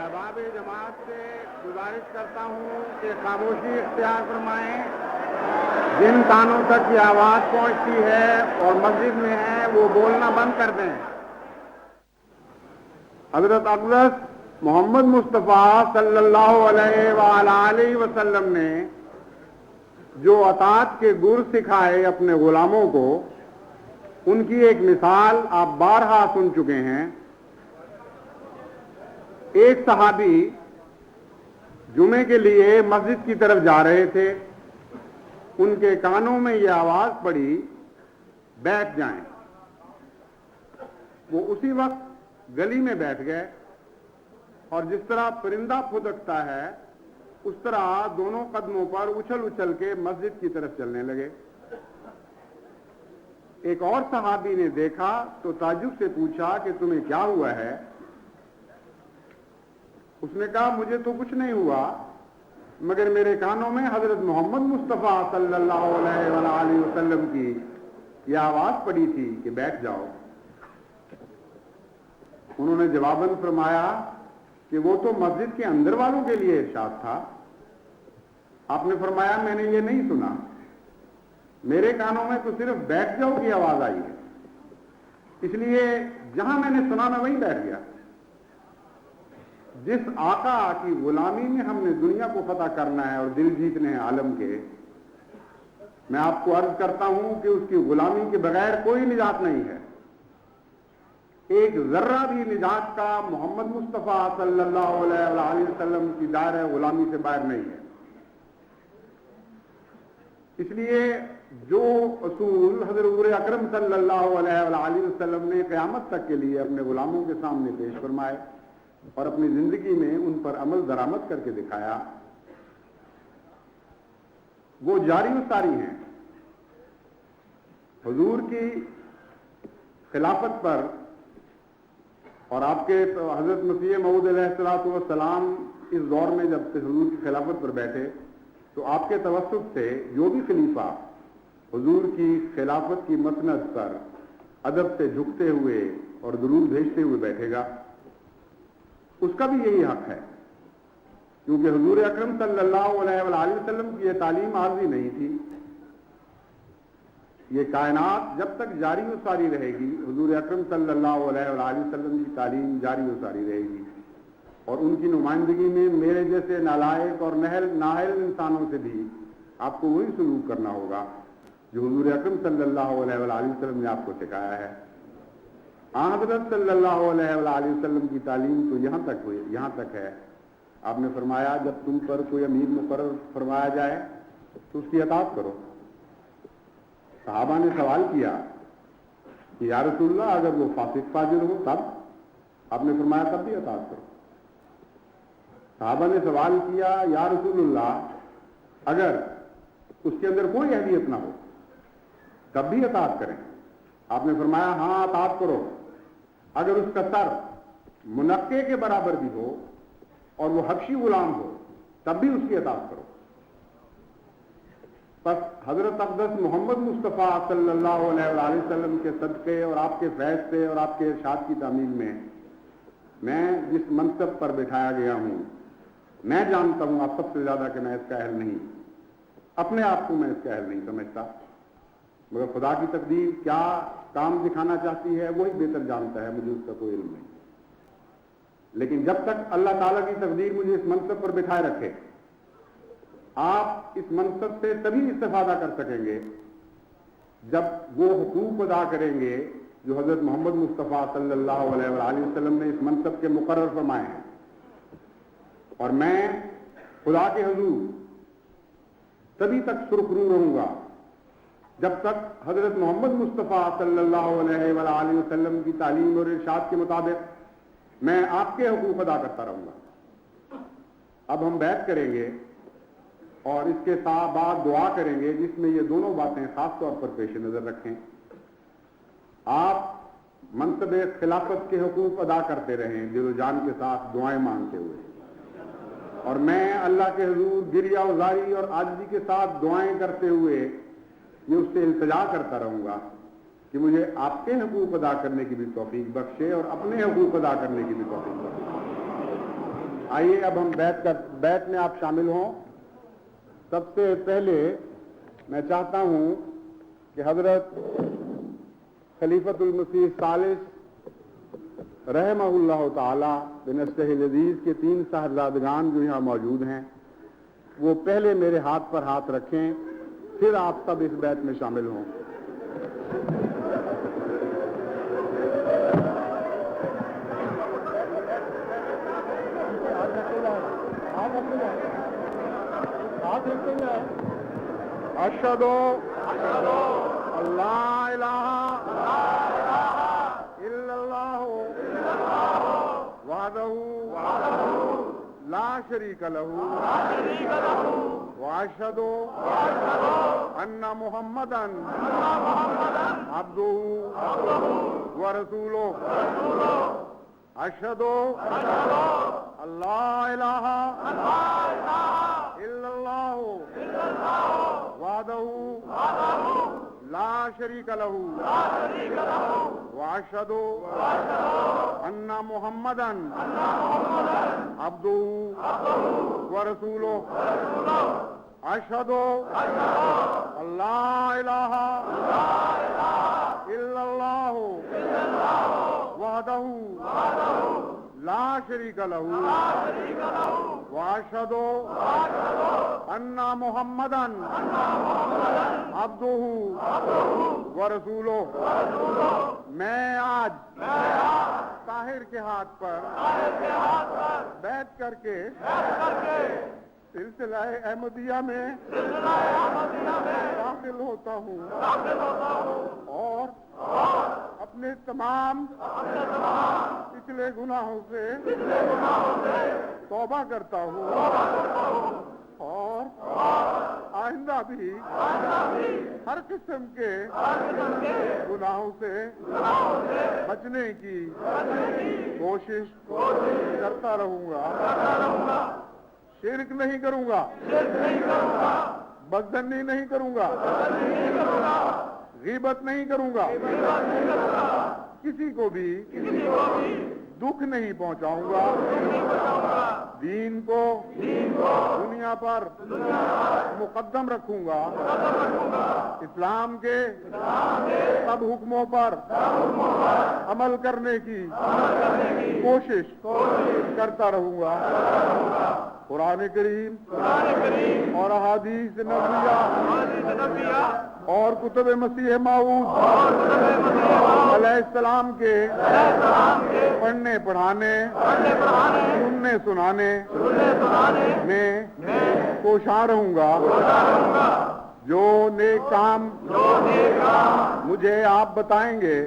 احباب جماعت سے گزارش کرتا ہوں کہ خاموشی اختیار فرمائیں. جن کانوں تک یہ آواز پہنچتی ہے اور مسجد میں ہیں وہ بولنا بند کر دیں. حضرت اقدس محمد مصطفیٰ صلی اللہ علیہ وآلہ وسلم نے جو اطاعت کے گر سکھائے اپنے غلاموں کو، ان کی ایک مثال آپ بارہا سن چکے ہیں. ایک صحابی جمعے کے لیے مسجد کی طرف جا رہے تھے. ان کے کانوں میں یہ آواز پڑی، بیٹھ جائیں. وہ اسی وقت گلی میں بیٹھ گئے اور جس طرح پرندہ پھدکتا ہے اس طرح دونوں قدموں پر اچھل اچھل کے مسجد کی طرف چلنے لگے. ایک اور صحابی نے دیکھا تو تعجب سے پوچھا کہ تمہیں کیا ہوا ہے؟ اس نے کہا مجھے تو کچھ نہیں ہوا، مگر میرے کانوں میں حضرت محمد مصطفیٰ صلی اللہ علیہ وآلہ وسلم کی یہ آواز پڑی تھی کہ بیٹھ جاؤ. انہوں نے جواباً فرمایا کہ وہ تو مسجد کے اندر والوں کے لیے ارشاد تھا. آپ نے فرمایا میں نے یہ نہیں سنا، میرے کانوں میں تو صرف بیٹھ جاؤ کی آواز آئی ہے، اس لیے جہاں میں نے سنا میں وہیں بیٹھ گیا. جس آقا کی غلامی میں ہم نے دنیا کو فتح کرنا ہے اور دل جیتنے ہیں عالم کے، میں آپ کو عرض کرتا ہوں کہ اس کی غلامی کے بغیر کوئی نجات نہیں ہے. ایک ذرہ بھی نجات کا محمد مصطفیٰ صلی اللہ علیہ وآلہ وسلم کی دائرہ غلامی سے باہر نہیں ہے. اس لیے جو اصول حضرت اکرم صلی اللہ علیہ وآلہ وسلم نے قیامت تک کے لیے اپنے غلاموں کے سامنے پیش فرمائے اور اپنی زندگی میں ان پر عمل درآمد کر کے دکھایا، وہ جاری و ساری ہیں. حضور کی خلافت پر اور آپ کے حضرت مسیح موعود علیہ الصلوۃ والسلام اس دور میں جب حضور کی خلافت پر بیٹھے تو آپ کے توسط سے جو بھی خلیفہ حضور کی خلافت کی مسند پر ادب سے جھکتے ہوئے اور درود بھیجتے ہوئے بیٹھے گا، اس کا بھی یہی حق ہے، کیونکہ حضور اکرم صلی اللہ علیہ وآلہ وسلم کی یہ تعلیم عارضی نہیں تھی. یہ کائنات جب تک جاری و ساری رہے گی حضور اکرم صلی اللہ علیہ وآلہ وسلم کی تعلیم جاری و ساری رہے گی، اور ان کی نمائندگی میں میرے جیسے نالائق اور نااہل انسانوں سے بھی آپ کو وہی سلوک کرنا ہوگا جو حضور اکرم صلی اللہ علیہ وآلہ وسلم نے آپ کو سکھایا ہے. حضرت صلی اللہ علیہ وآلہ وسلم کی تعلیم تو یہاں تک ہے. آپ نے فرمایا جب تم پر کوئی امیر مقرر فرمایا جائے تو اس کی اطاعت کرو. صحابہ نے سوال کیا کہ یا رسول اللہ اگر وہ فاسق فاجر ہو تب؟ آپ نے فرمایا تب بھی اطاعت کرو. صحابہ نے سوال کیا یا رسول اللہ اگر اس کے اندر کوئی اہلیت نہ ہو تب بھی اطاعت کریں؟ آپ نے فرمایا ہاں اطاعت کرو، اگر اس کا سر منقے کے برابر بھی ہو اور وہ حبشی غلام ہو تب بھی اس کی اطاعت کرو. بس حضرت اقدس محمد مصطفیٰ صلی اللہ علیہ وآلہ وسلم کے صدقے اور آپ کے فیض سے اور آپ کے ارشاد کی تعمیل میں جس منصب پر بٹھایا گیا ہوں، میں جانتا ہوں آپ سب سے زیادہ کہ میں اس کا اہل نہیں، اپنے آپ کو میں اس کا اہل نہیں سمجھتا، مگر خدا کی تقدیر کیا کام دکھانا چاہتی ہے وہی بہتر جانتا ہے، مجھے اس کا کوئی علم نہیں. لیکن جب تک اللہ تعالیٰ کی تقدیر مجھے اس منصب پر بٹھائے رکھے، آپ اس منصب سے تبھی استفادہ کر سکیں گے جب وہ حقوق ادا کریں گے جو حضرت محمد مصطفیٰ صلی اللہ علیہ وآلہ وسلم نے اس منصب کے مقرر فرمائے ہیں. اور میں خدا کے حضور تبھی تک سرخرو رہوں گا جب تک حضرت محمد مصطفیٰ صلی اللہ علیہ وآلہ وسلم کی تعلیم اور ارشاد کے مطابق میں آپ کے حقوق ادا کرتا رہوں گا. اب ہم بیعت کریں گے اور اس کے ساتھ بعد دعا کریں گے جس میں یہ دونوں باتیں خاص طور پر پیش نظر رکھیں. آپ منصب خلافت کے حقوق ادا کرتے رہیں دل و جان کے ساتھ دعائیں مانگتے ہوئے، اور میں اللہ کے حضور گریہ وزاری اور عاجزی کے ساتھ دعائیں کرتے ہوئے یہ اس سے التجا کرتا رہوں گا کہ مجھے آپ کے حقوق ادا کرنے کی بھی توفیق بخشے اور اپنے حقوق ادا کرنے کی بھی توفیق بخشے. آئیے اب ہم بیعت میں آپ شامل ہوں. سب سے پہلے میں چاہتا ہوں کہ حضرت خلیفۃ المسیح الثالث رحمہ اللہ تعالی بنفسہ العزیز کے 3 صاحبزادگان جو یہاں موجود ہیں وہ پہلے میرے ہاتھ پر ہاتھ رکھیں, پھر آپ سب اس بیعت میں شامل ہوں. اشہد اللہ الہ الا اللہ وحدہ لا شریک لہ واشہد ان محمدا عبدہ ورسولہ. اشہد اللہ الہ الا اللہ وحدہ لا شریک لہ واشہد ان محمدا عبدہ ورسولہ. اشہد اللہ الہ الا اللہ وحدہ لا شریک لہ واشہد ان محمدا عبدہ ورسولہ. میں آج طاہر کے ہاتھ پر بیعت کر کے سلسلہ احمدیہ میں داخل ہوتا ہوں اور اپنے تمام پچھلے گناہوں سے توبہ کرتا ہوں اور آئندہ بھی ہر قسم کے گناہوں سے بچنے کی کوشش کرتا رہوں گا. شرک نہیں کروں گا, بدزنی نہیں کروں گا, غیبت نہیں کروں گا, کسی کو بھی دکھ نہیں پہنچاؤں گا, دین کو دنیا پر مقدم رکھوں گا, اسلام کے سب حکموں پر عمل کرنے کی کوشش کرتا رہوں گا. قرآن کریم اور احادیث نبویہ اور کتب مسیح موعود علیہ السلام کے پڑھنے پڑھانے سننے سنانے میں کوشاں رہوں گا. جو نیک کام مجھے آپ بتائیں گے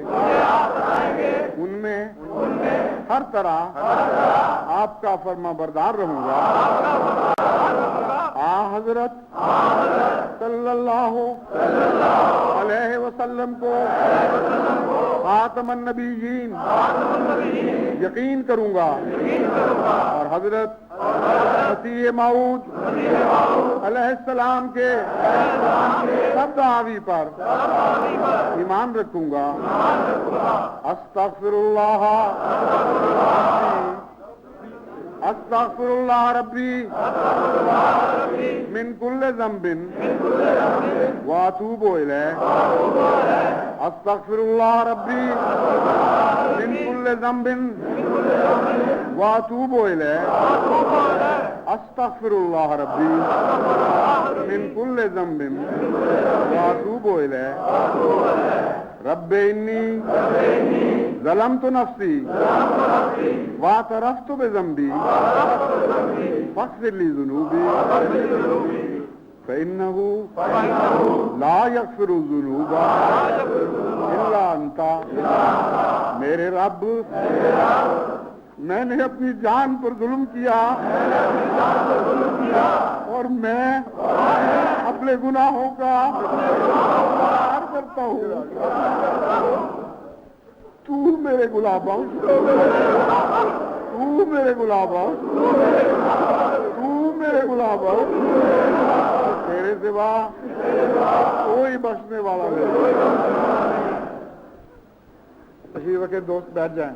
ان میں ہر طرح آپ کا فرما بردار رہوں گا. حضرت صلی اللہ علیہ وسلم کو خاتم النبیین یقین کروں گا اور حضرت مسیح موعود علیہ السلام کے سب دعوی پر ایمان رکھوں گا. استغفر اللہ استغفر اللہ ربی من کل ذنب واتوب الیہ. استغفر اللہ ربی من کل ذنب واتوب الیہ. استغفر اللہ ربی من کل ذنب واتوب الیہ. رب انی ظلمت نفسی واعترفت بذنبی فاغفر لی ذنوبی فإنہ لا یغفر الذنوب الا انت. میرے رب, میں نے اپنی جان پر ظلم کیا اور میں اپنے گناہوں کا اقرار کرتا ہوں. تو میرے غلاموں تو میرے غلاموں تو میرے غلاموں تیرے سوا کوئی بخشنے والا نہیں. تشریف رکھے دوست, بیٹھ جائیں.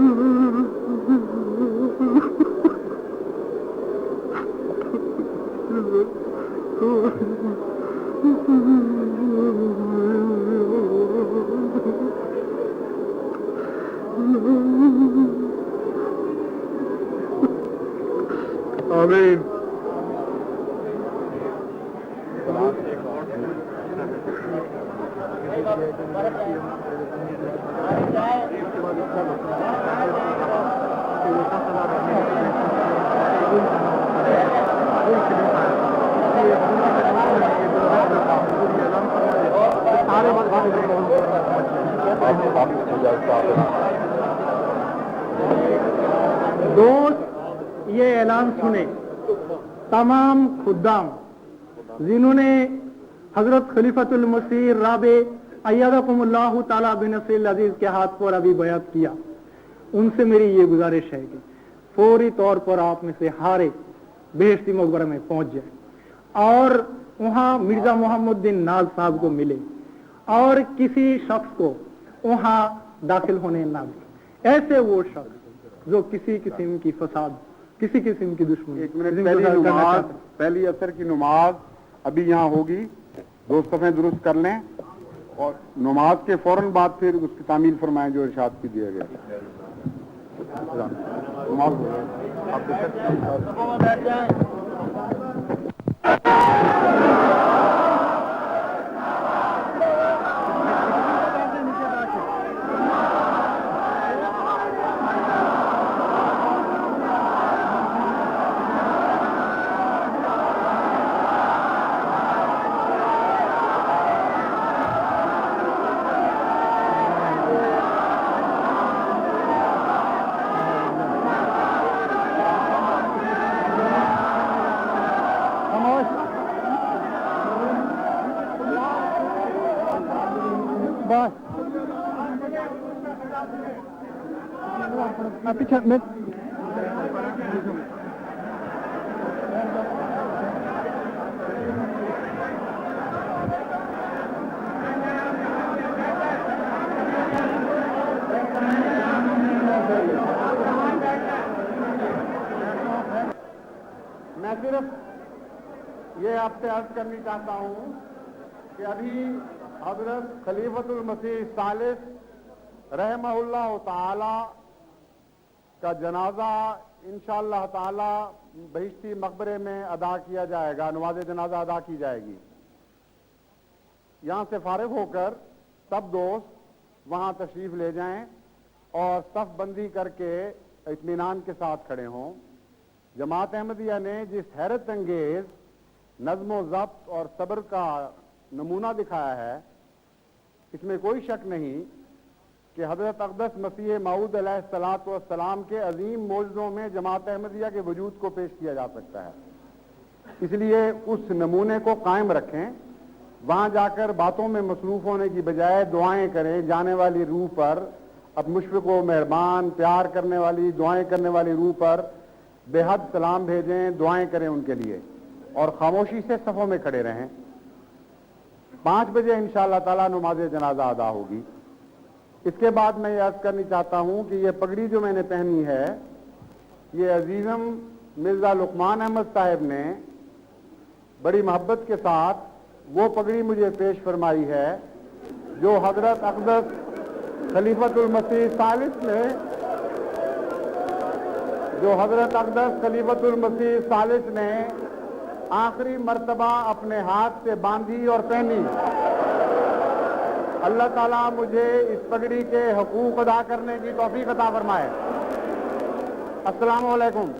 Mm-hmm. آمین. دوست یہ اعلان سنے تمام خدام جنہوں نے حضرت خلیفۃ المسیح رابع ایدکم اللہ تعالی بنصر العزیز کے ہاتھ پر ابھی بیعت کیا، ان سے میری یہ گزارش ہے کہ فوری طور پر آپ میں سے ہر ایک بہشتی مقبرہ میں پہنچ جائے اور وہاں مرزا محمد الدین ناز صاحب کو ملے اور کسی شخص کو وہاں داخل ہونے نہ دے. ایسے وہ شخص جو کسی قسم کی فساد، کسی قسم کی دشمنی. ایک منٹ، پہلی اثر کی نماز ابھی یہاں ہوگی، دو صفیں درست کر لیں اور نماز کے فوراً بعد پھر اس کی تعمیل فرمائیں جو ارشاد کی دیا گیا. میں صرف یہ آپ سے عرض کرنی چاہتا ہوں کہ ابھی حضرت خلیفۃ المسیح ثالث رحمہ اللہ تعالی کا جنازہ انشاءاللہ تعالی بہشتی مقبرے میں ادا کیا جائے گا، نماز جنازہ ادا کی جائے گی. یہاں سے فارغ ہو کر سب دوست وہاں تشریف لے جائیں اور صف بندی کر کے اطمینان کے ساتھ کھڑے ہوں. جماعت احمدیہ نے جس حیرت انگیز نظم و ضبط اور صبر کا نمونہ دکھایا ہے، اس میں کوئی شک نہیں کہ حضرت اقدس مسیح موعود علیہ الصلوۃ والسلام کے عظیم معجزوں میں جماعت احمدیہ کے وجود کو پیش کیا جا سکتا ہے. اس لیے اس نمونے کو قائم رکھیں، وہاں جا کر باتوں میں مصروف ہونے کی بجائے دعائیں کریں. جانے والی روح پر، اب مشفق و مہربان پیار کرنے والی دعائیں کرنے والی روح پر بے حد سلام بھیجیں، دعائیں کریں ان کے لیے اور خاموشی سے صفوں میں کھڑے رہیں. 5 بجے انشاءاللہ تعالی نماز جنازہ ادا ہوگی. اس کے بعد میں یہ عرض کرنی چاہتا ہوں کہ یہ پگڑی جو میں نے پہنی ہے، یہ عزیزم مرزا لقمان احمد صاحب نے بڑی محبت کے ساتھ وہ پگڑی مجھے پیش فرمائی ہے جو حضرت اقدس خلیفۃ المسیح ثالث نے آخری مرتبہ اپنے ہاتھ سے باندھی اور پہنی. اللہ تعالیٰ مجھے اس پگڑی کے حقوق ادا کرنے کی توفیق عطا فرمائے. السلام علیکم.